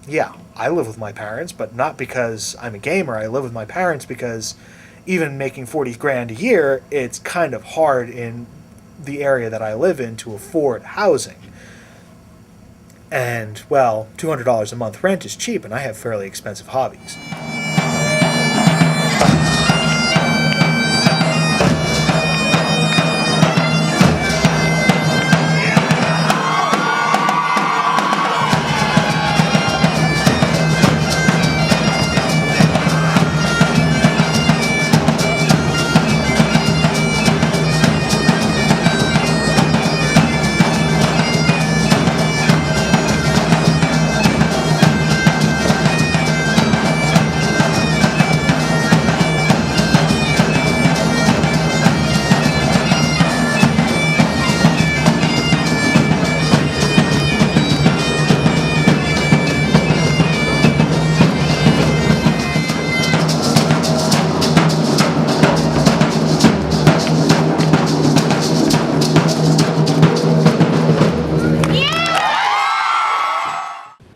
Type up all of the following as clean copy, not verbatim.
Yeah, I live with my parents, but not because I'm a gamer. I live with my parents because even making 40 grand a year, it's kind of hard in the area that I live in to afford housing. And, well, $200 a month rent is cheap, and I have fairly expensive hobbies.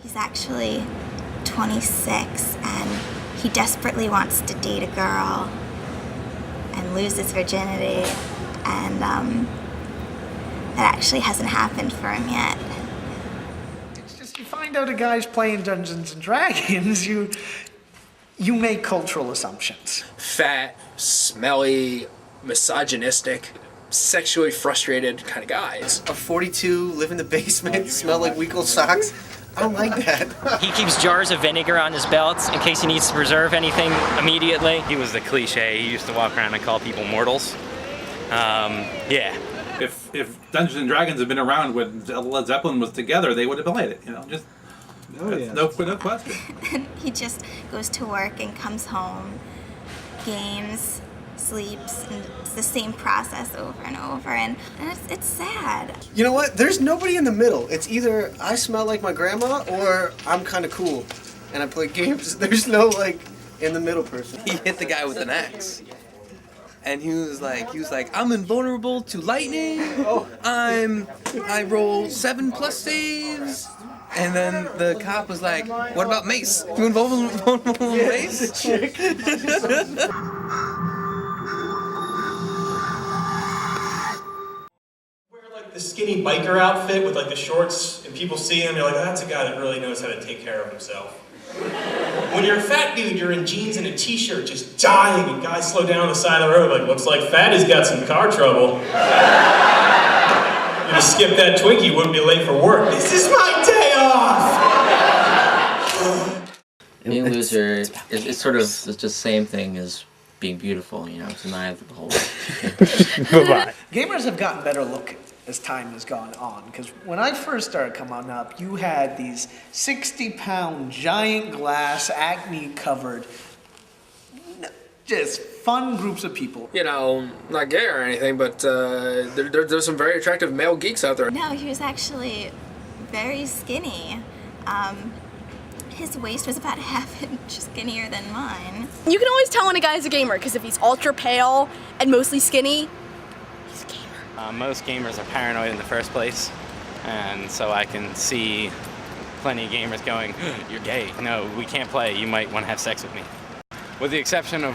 He's actually 26 and he desperately wants to date a girl and lose his virginity, and that actually hasn't happened for him yet. It's just you find out a guy's playing Dungeons and Dragons, you make cultural assumptions. Fat, smelly, misogynistic, sexually frustrated kind of guys. A 42, live in the basement, smell like week old socks. I don't like that. He keeps jars of vinegar on his belt in case he needs to preserve anything immediately. He was the cliche. He used to walk around and call people mortals. Yeah. If Dungeons and Dragons had been around when Led Zeppelin was together, they would have played it. Just no question. And he just goes to work and comes home, games, sleeps, and it's the same process over and over, and it's sad. You know what? There's nobody in the middle. It's either I smell like my grandma or I'm kind of cool and I play games. There's no in the middle person. He hit the guy with an axe. And he was like, I'm invulnerable to lightning. I roll 7+ saves. And then the cop was like, what about mace? You invulnerable to mace? The skinny biker outfit with the shorts, and people see him, you're like, oh, that's a guy that really knows how to take care of himself. When you're a fat dude, you're in jeans and a t-shirt just dying, and guys slow down on the side of the road looks like Fatty's got some car trouble. You just skip that Twinkie, wouldn't be late for work. This is my day off! Being a loser is sort of just the same thing as being beautiful, it's an eye of the beholder. Bye-bye. Gamers have gotten better looking as time has gone on, because when I first started coming up, you had these 60-pound giant glass acne-covered, just fun groups of people. Not gay or anything, but there's some very attractive male geeks out there. No, he was actually very skinny. His waist was about half inch skinnier than mine. You can always tell when a guy's a gamer, because if he's ultra pale and mostly skinny, he's a gamer. Most gamers are paranoid in the first place, and so I can see plenty of gamers going, you're gay. No, we can't play. You might want to have sex with me. With the exception of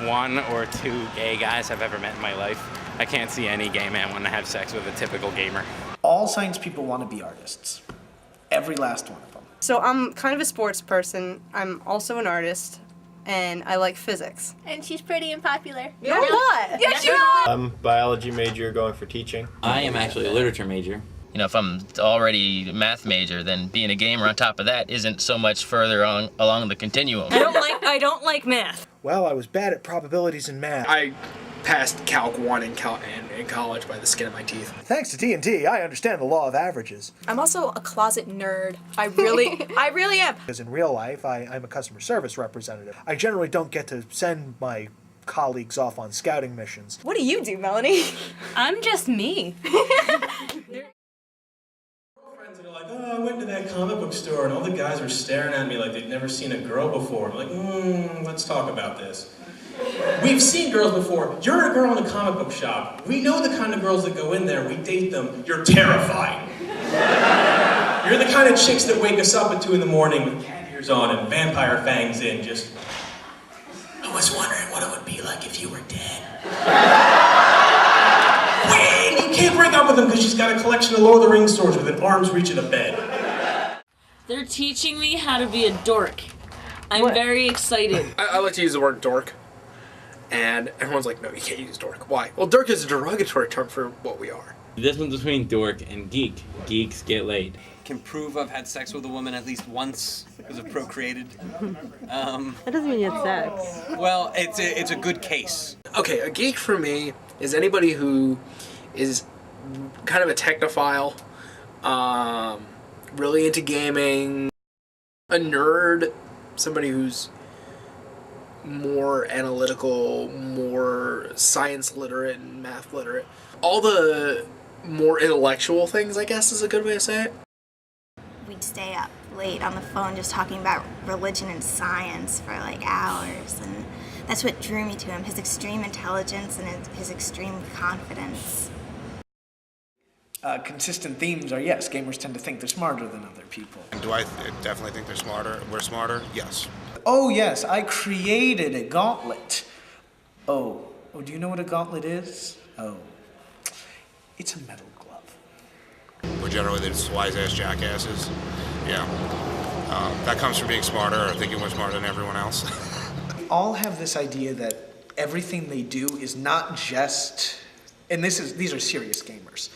1 or 2 gay guys I've ever met in my life, I can't see any gay man want to have sex with a typical gamer. All science people want to be artists. Every last one of them. So I'm kind of a sports person. I'm also an artist, and I like physics. And she's pretty and popular. No, I'm not. Yes, you are. I'm a biology major going for teaching. I am actually a literature major. If I'm already a math major, then being a gamer on top of that isn't so much further along the continuum. I don't like math. Well, I was bad at probabilities in math. I passed Calc 1 in college by the skin of my teeth. Thanks to D&D, I understand the law of averages. I'm also a closet nerd. I really am. Because in real life, I'm a customer service representative. I generally don't get to send my colleagues off on scouting missions. What do you do, Melanie? I'm just me. Friends are like, oh, I went to that comic book store and all the guys were staring at me like they'd never seen a girl before. I'm like, let's talk about this. We've seen girls before. You're a girl in a comic book shop. We know the kind of girls that go in there. We date them. You're terrifying. You're the kind of chicks that wake us up at 2 in the morning with cat ears on and vampire fangs in, just... I was wondering what it would be like if you were dead. Wait! You can't break up with them because she's got a collection of Lord of the Rings swords within arm's reach of the bed. They're teaching me how to be a dork. I'm very excited. I like to use the word dork. And everyone's like, no, you can't use dork. Why? Well, dork is a derogatory term for what we are. The difference between dork and geek. Geeks get laid. Can prove I've had sex with a woman at least once because I've procreated. That doesn't mean you had sex. Well, it's a good case. Okay, a geek for me is anybody who is kind of a technophile, really into gaming, a nerd, somebody who's more analytical, more science literate and math literate. All the more intellectual things, I guess, is a good way to say it. We'd stay up late on the phone just talking about religion and science for like hours, and that's what drew me to him, his extreme intelligence and his extreme confidence. Consistent themes are, yes, gamers tend to think they're smarter than other people. Do I definitely think they're smarter? We're smarter? Yes. Oh yes, I created a gauntlet. Oh, do you know what a gauntlet is? Oh, it's a metal glove. We're generally the wise-ass jackasses. Yeah. That comes from being smarter or thinking we're smarter than everyone else. All have this idea that everything they do is not just, and these are serious gamers,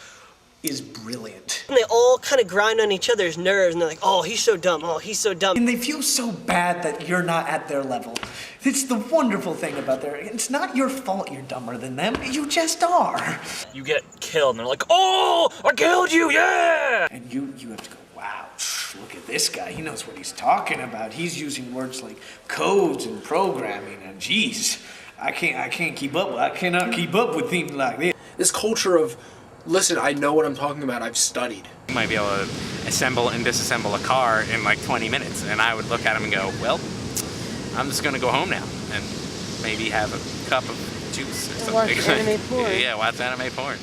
is brilliant. And they all kind of grind on each other's nerves, and they're like, oh, he's so dumb, oh, he's so dumb. And they feel so bad that you're not at their level. It's the wonderful thing about it's not your fault you're dumber than them, you just are. You get killed, and they're like, oh, I killed you, yeah! And you have to go, wow, look at this guy, he knows what he's talking about. He's using words like codes and programming, and geez, I can't keep up. I cannot keep up with things like this. This culture of, listen, I know what I'm talking about, I've studied. You might be able to assemble and disassemble a car in like 20 minutes, and I would look at him and go, well, I'm just gonna go home now and maybe have a cup of juice or something. Watch anime porn. Yeah, watch anime porn.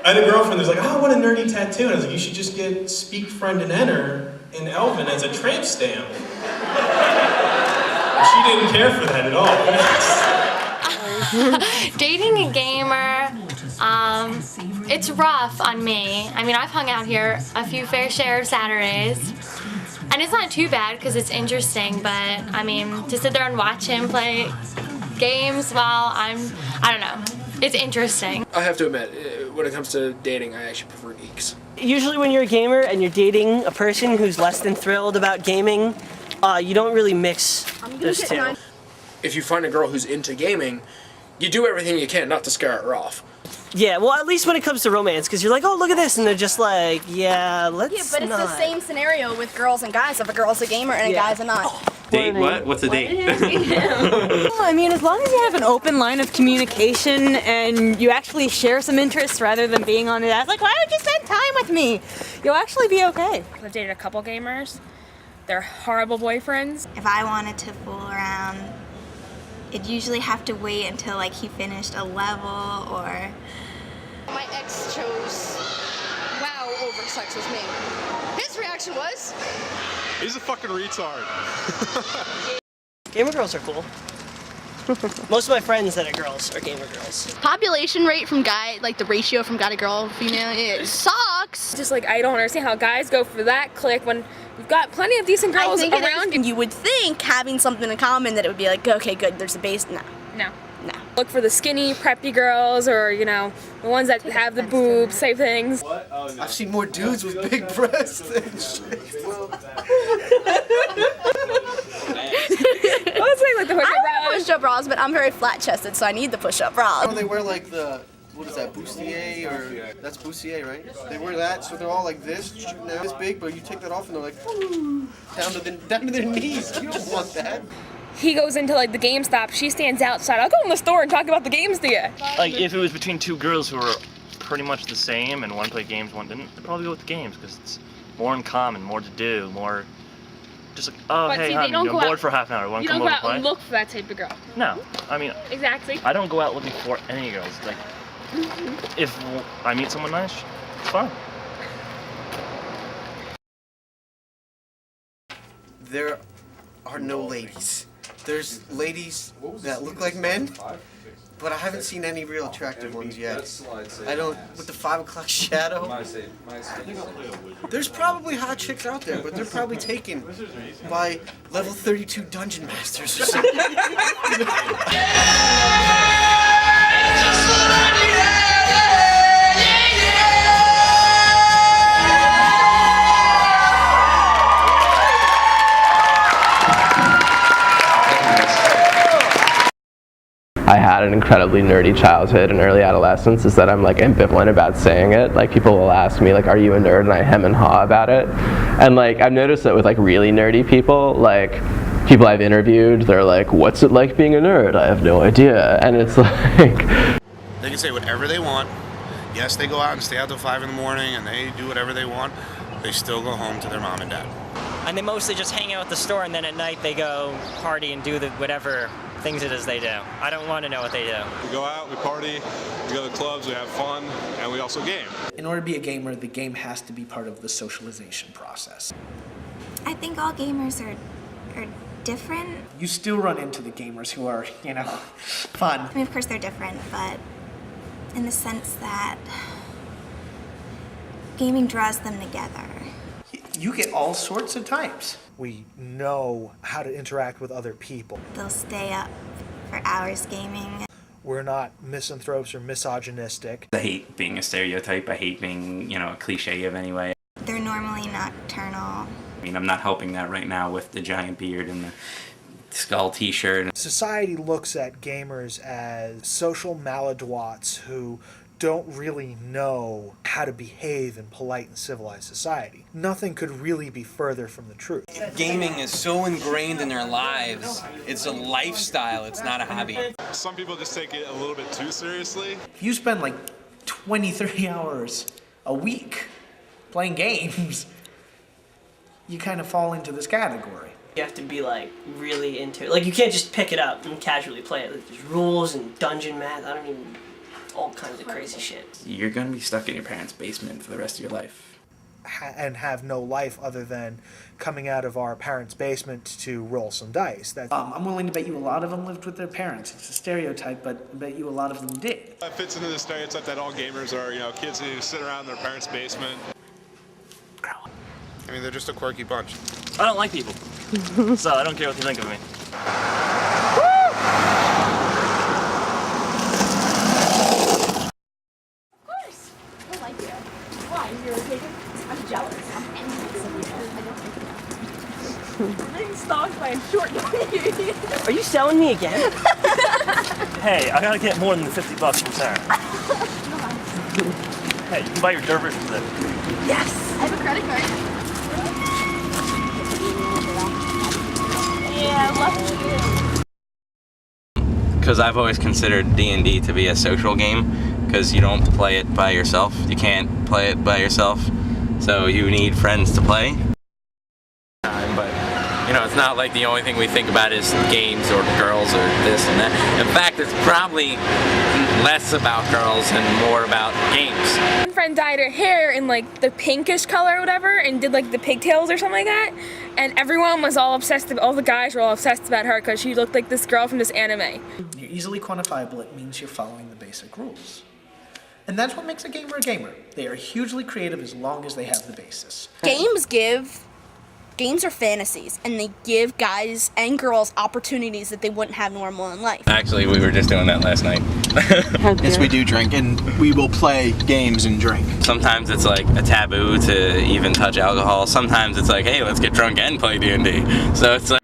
I had a girlfriend who's like, oh, I want a nerdy tattoo. And I was like, you should just get Speak Friend and Enter in Elven as a tramp stamp. And she didn't care for that at all. Dating a gamer, it's rough on me. I mean, I've hung out here a few fair share of Saturdays, and it's not too bad because it's interesting, but I mean, to sit there and watch him play games while I don't know, it's interesting. I have to admit, when it comes to dating, I actually prefer geeks. Usually when you're a gamer and you're dating a person who's less than thrilled about gaming, you don't really mix those two. If you find a girl who's into gaming, you do everything you can not to scare her off. Yeah, well, at least when it comes to romance, because you're like, oh, look at this, and they're just like, yeah, let's Yeah, but it's not. the same scenario with girls and guys. If a girl's a gamer and a guy's a not. Date what? What's a date? I mean, as long as you have an open line of communication and you actually share some interests rather than being on the ass, like, why would you spend time with me? You'll actually be okay. I've dated a couple gamers. They're horrible boyfriends. If I wanted to fool around, it'd usually have to wait until like he finished a level or... My ex chose WoW over sex with me. His reaction was... He's a fucking retard. Gamer girls are cool. Most of my friends that are girls are gamer girls. Population rate from guy, like the ratio from guy to girl, female, it sucks. Just like, I don't understand how guys go for that clique when we've got plenty of decent girls around you. You would think having something in common that it would be like, okay, good, there's a base. No. No. Look for the skinny, preppy girls, or, you know, the ones that have the boobs, say things. I've seen more dudes with big breasts than shit. I would say like the push-up I bras. wear push-up bras, but I'm very flat-chested, so I need the push-up bra. Oh, they wear like the, what is that, bustier, or that's bustier, right? They wear that, so they're all like this, shooting out this big, but you take that off and they're like, down to their knees. You don't want that. He goes into like the GameStop, she stands outside. I'll go in the store and talk about the games to you. Like, if it was between two girls who were pretty much the same and one played games, one didn't, I'd probably go with the games because it's more in common, more to do, more just like, oh, But hey, see, honey, they don't I'm go bored out- for half an hour. Want You to don't come go over out and and play? look for that type of girl. No, I mean, Exactly. I don't go out looking for any girls. Like, if I meet someone nice, it's fine. there are no ladies. There's ladies that look like men, but I haven't seen any real attractive ones yet. I don't, with the 5 o'clock shadow. There's probably hot chicks out there, but they're probably taken by level 32 dungeon masters or something. I had an incredibly nerdy childhood and early adolescence, is that I'm like ambivalent about saying it. Like people will ask me like, are you a nerd? And I hem and haw about it. And like I've noticed that with like really nerdy people, like people I've interviewed, they're like, what's it like being a nerd? I have no idea. And it's like... They can say whatever they want. Yes, they go out and stay out till 5 in the morning and they do whatever they want. They still go home to their mom and dad. And they mostly just hang out at the store, and then at night they go party and do the whatever things it is they do. I don't want to know what they do. We go out, we party, we go to clubs, we have fun, and we also game. In order to be a gamer, the game has to be part of the socialization process. I think all gamers are different. You still run into the gamers who are, you know, fun. I mean, of course they're different, but in the sense that gaming draws them together. You get all sorts of types. We know how to interact with other people. They'll stay up for hours gaming. We're not misanthropes or misogynistic. I hate being a stereotype. I hate being, you know, a cliche of any way. They're normally nocturnal. I mean, I'm not helping that right now with the giant beard and the skull t-shirt. Society looks at gamers as social maladroits who don't really know how to behave in polite and civilized society. Nothing could really be further from the truth. Gaming is so ingrained in their lives. It's a lifestyle, it's not a hobby. Some people just take it a little bit too seriously. If you spend like 20, 30 hours a week playing games, you kind of fall into this category. You have to be like really into it. Like you can't just pick it up and casually play it. Like, there's rules and dungeon math. I don't even... all kinds of crazy shit. You're gonna be stuck in your parents' basement for the rest of your life. And have no life other than coming out of our parents' basement to roll some dice. I'm willing to bet you a lot of them lived with their parents. It's a stereotype, but I bet you a lot of them did. That fits into the stereotype that all gamers are, you know, kids who sit around their parents' basement. I mean, they're just a quirky bunch. I don't like people, so I don't care what you think of me. I'm jealous. I'm envious of you. I'm getting stalked by a short lady. Are you selling me again? Hey, I gotta get more than $50 from Sarah. Hey, you can buy your dervish from there. Yes! I have a credit card. Yeah, I love you. Because I've always considered D&D to be a social game, because you don't play it by yourself. You can't play it by yourself, so you need friends to play. But, you know, it's not like the only thing we think about is games or girls or this and that. In fact, it's probably less about girls and more about games. One friend dyed her hair in like the pinkish color or whatever and did like the pigtails or something like that. And everyone was all obsessed, all the guys were all obsessed about her because she looked like this girl from this anime. You're easily quantifiable, it means you're following the basic rules. And that's what makes a gamer a gamer. They are hugely creative as long as they have the basis. Games are fantasies, and they give guys and girls opportunities that they wouldn't have normal in life. Actually, we were just doing that last night. Yes, we do drink, and we will play games and drink. Sometimes it's like a taboo to even touch alcohol. Sometimes it's like, hey, let's get drunk and play D&D. So it's like...